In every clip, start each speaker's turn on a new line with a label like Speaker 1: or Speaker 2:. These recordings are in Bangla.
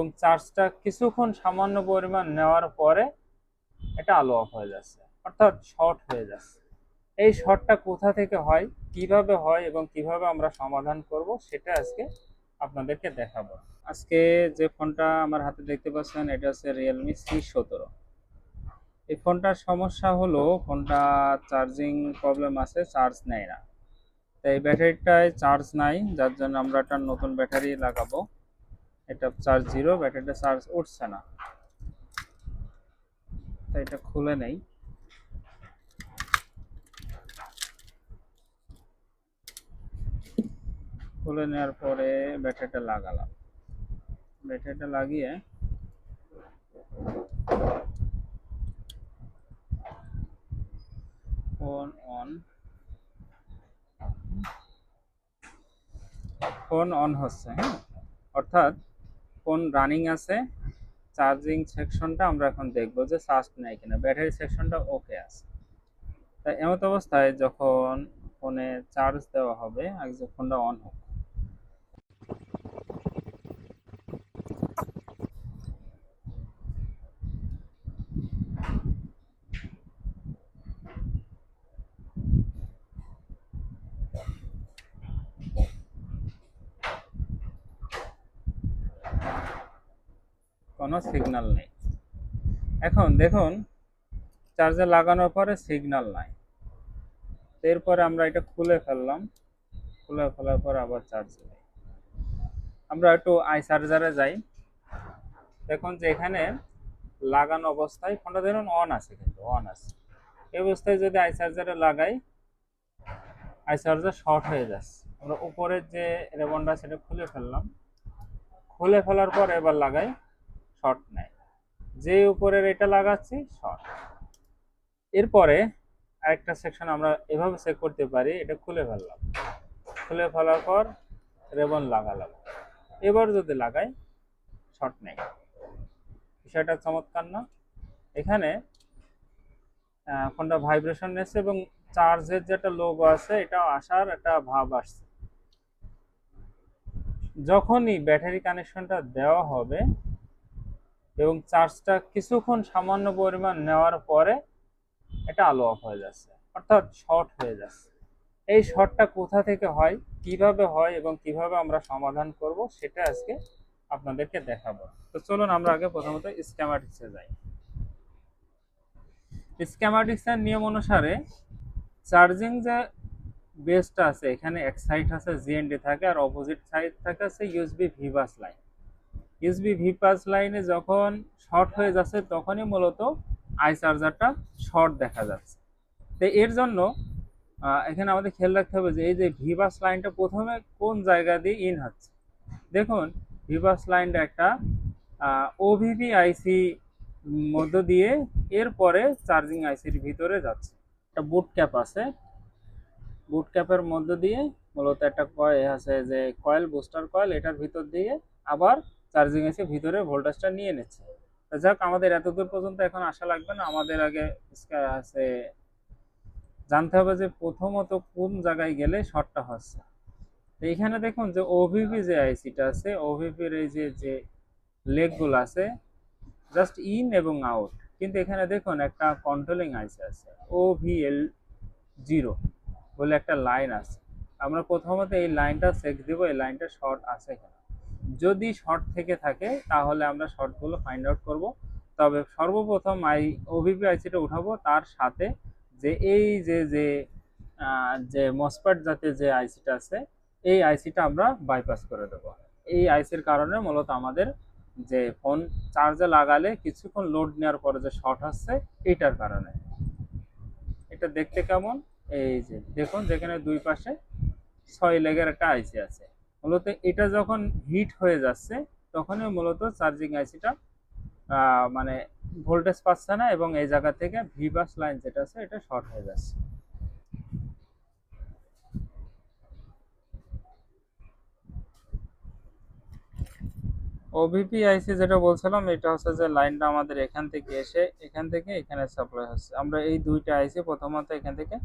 Speaker 1: এবং চার্জটা কিছুক্ষণ সামান্য পরিমাণ নেওয়ার পরে এটা আলো অফ হয়ে যাচ্ছে, অর্থাৎ শর্ট হয়ে যাচ্ছে। এই শর্টটা কোথা থেকে হয়, কিভাবে হয় এবং কিভাবে আমরা সমাধান করব সেটা আজকে আপনাদেরকে দেখাবো। আজকে যে ফোনটা আমার হাতে দেখতে পাচ্ছেন এটা হচ্ছে রিয়েলমি C17। এই ফোনটার সমস্যা হলো ফোনটা চার্জিং প্রবলেম আছে, চার্জ নেয় না। তাই ব্যাটারিটায় চার্জ নাই, যার জন্য আমরা একটা নতুন ব্যাটারি লাগাবো। এটা চার্জ জিরো, ব্যাটারিটা চার্জ উঠছে না। তাই এটা খুলে নেই। খুলে নেওয়ার পরে ব্যাটারিটা লাগালাম। ব্যাটারিটা লাগিয়ে ফোন অন হচ্ছে, হ্যাঁ, অর্থাৎ ফোন রানিং আছে। চার্জিং সেকশনটা আমরা এখন দেখবো যে চার্জ নেয় কিনা, ব্যাটারি সেকশনটা ওকে আছে। তাই এমত অবস্থায় যখন ফোনে চার্জ দেওয়া হবে, আগে ফোনটা অন হোক। কোনো সিগন্যাল নেই। এখন দেখুন, চার্জে লাগানোর পরে সিগন্যাল নাই। এরপরে আমরা এটা খুলে ফেললাম। খুলে ফেলার পর আবার চার্জ নেই। আমরা একটু আই চার্জারে যাই। দেখুন যে এখানে লাগানো অবস্থায় ফোনটা ধরুন অন আছে, কিন্তু অন আছে এই অবস্থায় যদি আই চার্জারে লাগাই, আই চার্জার শর্ট হয়ে যাচ্ছে। আমরা উপরের যে রেবনটা সেটা খুলে ফেললাম। খুলে ফেলার পর এবার লাগাই, শর্ট নেয়। যে উপরের এটা লাগাচ্ছি শর্ট। এরপরে আরেকটা সেকশন আমরা এভাবে চেক করতে পারি। এটা খুলে ফেললাম, খুলে ফেলার পর রেবন লাগালাম। এবার যদি লাগাই, শর্ট নেই। বিষয়টা চমৎকার না? এখানে ফোনটা ভাইব্রেশন নিচ্ছে এবং চার্জের যেটা লোগো আছে এটা আসার একটা ভাব আসছে। যখনই ব্যাটারি কানেকশনটা দেওয়া হবে এবং চার্জটা কিছুক্ষণ সামান্য পরিমাণ নেওয়ার পরে এটা আলো অফ হয়ে যাচ্ছে, অর্থাৎ শর্ট হয়ে যাচ্ছে। এই শর্টটা কোথা থেকে হয়, কিভাবে হয় এবং কিভাবে আমরা সমাধান করব সেটা আজকে আপনাদেরকে দেখাবো। তো চলুন আমরা আগে প্রথমত স্কিমেটিক্সে যাই। স্কিমেটিক্সের নিয়ম অনুসারে চার্জিং যে বেসটা আছে, এখানে এক সাইড আছে জিএনডি থাকে আর অপোজিট সাইড থাকে আছে USB V bus line. USB V bus লাইনে যখন শর্ট হয়ে যাচ্ছে তখনই মূলত আই চার্জারটা শর্ট দেখা যাচ্ছে। তো এর জন্য এখানে আমাদের খেয়াল রাখতে হবে যে এই যে ভি বাস লাইনটা প্রথমে কোন জায়গা দিয়ে ইন হচ্ছে। দেখুন, ভি বাস লাইনটা একটা ওভিভি আইসি মধ্য দিয়ে এরপরে চার্জিং আইসির ভিতরে যাচ্ছে। একটা বুট ক্যাপ আছে, বুট ক্যাপের মধ্য দিয়ে মূলত একটা কয়েল আছে যে কয়েল, বুস্টার কয়েল, এটার ভিতর দিয়ে আবার চার্জিং এসে ভিতরে ভোল্টেজটা নিয়ে নিচ্ছে। যাক, আমাদের এতদূর পর্যন্ত এখন আসা লাগবে না। আমাদের আগে আছে জানতে হবে যে প্রথমত কোন জায়গায় গেলে শর্টটা হচ্ছে। তো এখানে দেখুন যে ওভিপি যে আইসিটা আছে, ওভিপির এই যে লেগগুলো আছে জাস্ট ইন এবং আউট, কিন্তু এখানে দেখুন একটা কন্ট্রোলিং আইসি আছে OVL0 বলে একটা লাইন আছে। আমরা প্রথমত এই লাইনটা চেক দিব, এই লাইনটা শর্ট আছে কিনা। যদি শর্ট থেকে থাকে তাহলে আমরা শর্টগুলো ফাইন্ড আউট করব। তবে সর্বপ্রথম ওভিপি আইসিটা উঠাবো, তার সাথে যে এই যে মসফেট জাতীয় যে আইসিটা আছে এই আইসিটা আমরা বাইপাস করে দেব। এই আইসির কারণে মূলত আমাদের যে ফোন চার্জে লাগালে কিছুক্ষণ লোড নেওয়ার পরে যে শর্ট হচ্ছে, এটার কারণে। এটা দেখতে কেমন? এই যে দেখুন, যেখানে দুই পাশে 6 লেগের একটা আইসি আছে। মূলত এটা যখন হিট হয়ে যাচ্ছে তখনই মূলত চার্জিং আইসিটা মানে ভোল্টেজ পাচ্ছে না এবং এই জায়গা থেকে ভি বাস লাইন যেটা আছে এটা শর্ট হয়ে যাচ্ছে। ওভিপি আইসি যেটা বলছিলাম, এটা হচ্ছে যে লাইনটা আমাদের এখান থেকে এসে এখান থেকে এখানে সাপ্লাই হচ্ছে। আমরা এই দুইটা আইসি প্রথমত এখান থেকে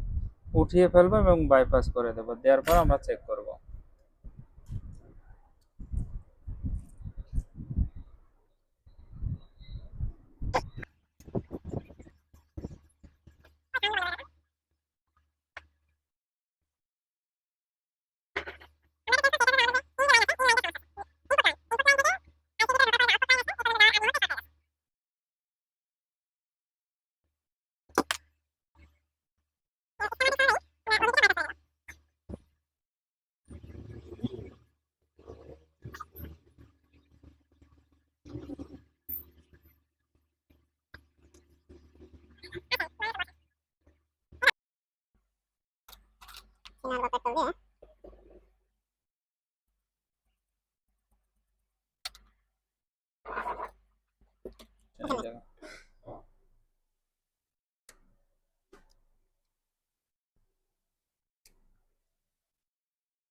Speaker 1: উঠিয়ে ফেলবো এবং বাইপাস করে দেবো, দেওয়ার পর আমরা চেক করব।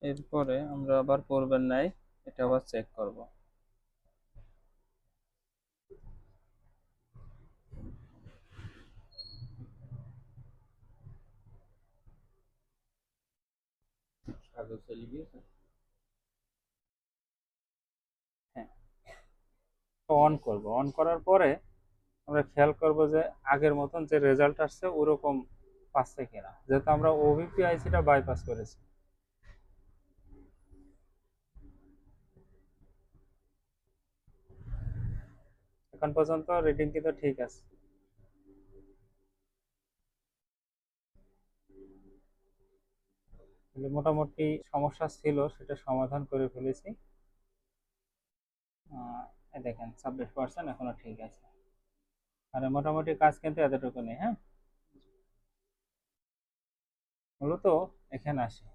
Speaker 1: এরপরে আমরা আবার পূর্বের ন্যায় এটা আবার চেক করব। হ্যাঁ, অন করব। অন করার পরে আমরা খেয়াল করব যে আগের মতন যে রেজাল্ট আসছে ওরকম পাচ্ছে কিনা, যেহেতু আমরা ওভিপি আইসিটা বাইপাস করেছি। এখন পর্যন্ত রিডিং কিন্তু ঠিক আছে। মোটামুটি সমস্যা ছিল সেটা সমাধান করে ফেলেছি। দেখেন 26% এখনো ঠিক আছে। আর মোটামুটি কাজ কিন্তু এতটুকু নেই। হ্যাঁ, মূলত এখানে আসে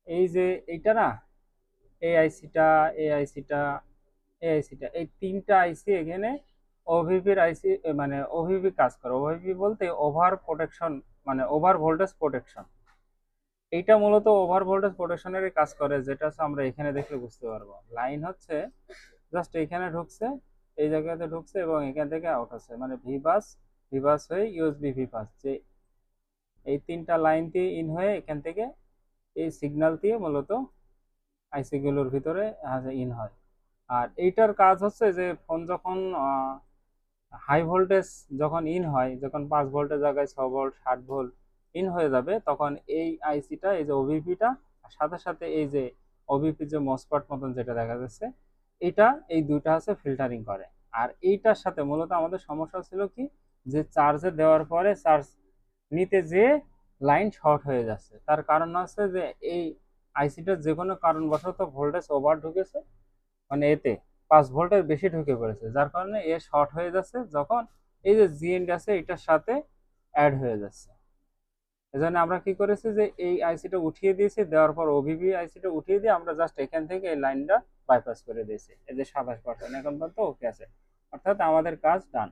Speaker 1: এই যে এইটা না, এই আইসিটা, এই আইসিটা, এই আইসিটা, এই তিনটা আইসি এখানে ওভিপির আইসি, মানে ওভিপি কাজ করে। ওভিপি বলতে ওভার প্রোটেকশন, মানে ওভার ভোল্টেজ প্রোটেকশন। এইটা মূলত ওভার ভোল্টেজ প্রোটেকশনেরই কাজ করে, যেটা হচ্ছে আমরা এখানে দেখলে বুঝতে পারবো। লাইন হচ্ছে জাস্ট এখানে ঢুকছে, এই জায়গাতে ঢুকছে এবং এখান থেকে আউট হচ্ছে, মানে ভিবাস, ভিবাস হয়ে ইউএসবি ভিবাস, যে এই তিনটা লাইন দিয়ে ইন হয়ে এখান থেকে এই সিগন্যাল দিয়ে মূলত আইসি গুলোর ভিতরে ইন হয়। আর এইটার কাজ হচ্ছে যে ফোন যখন হাই ভোল্টেজ যখন ইন হয়, যখন 5 ভোল্টের জায়গায় 6 ভোল্ট 60 ভোল্ট ইন হয়ে যাবে, তখন এই আইসিটা, এই যে ওভিপিটা, সাথে সাথে এই যে ওভিপি যে মসফেট মতন যেটা দেখা যাচ্ছে, এটা এই দুইটা হচ্ছে ফিল্টারিং করে। আর এইটার সাথে মূলত আমাদের সমস্যা ছিল কি, যে চার্জে দেওয়ার পরে চার্জ নিতে যে লাইন শর্ট হয়ে যাচ্ছে। তার কারণ হচ্ছে যে এই আইসিটা যে কোনো কারণবশত ভোল্টেজ ওভার ঢুকেছে, মানে এতে 5 ভোল্টের বেশি ঢুকে পড়েছে, যার কারণে এ শর্ট হয়ে যাচ্ছে যখন এই যে জিএনডি আছে এটার সাথে অ্যাড হয়ে যাচ্ছে। এজন্য আমরা কি করেছি যে এই আইসিটা উঠিয়ে দিয়েছি, দেওয়ার পর ওভিভি আইসিটা উঠিয়ে দিয়ে আমরা জাস্ট এখান থেকে এই লাইনটা বাইপাস করে দিয়েছি। এই যে 27% এখন পর্যন্ত ওকে আছে, অর্থাৎ আমাদের কাজ ডান।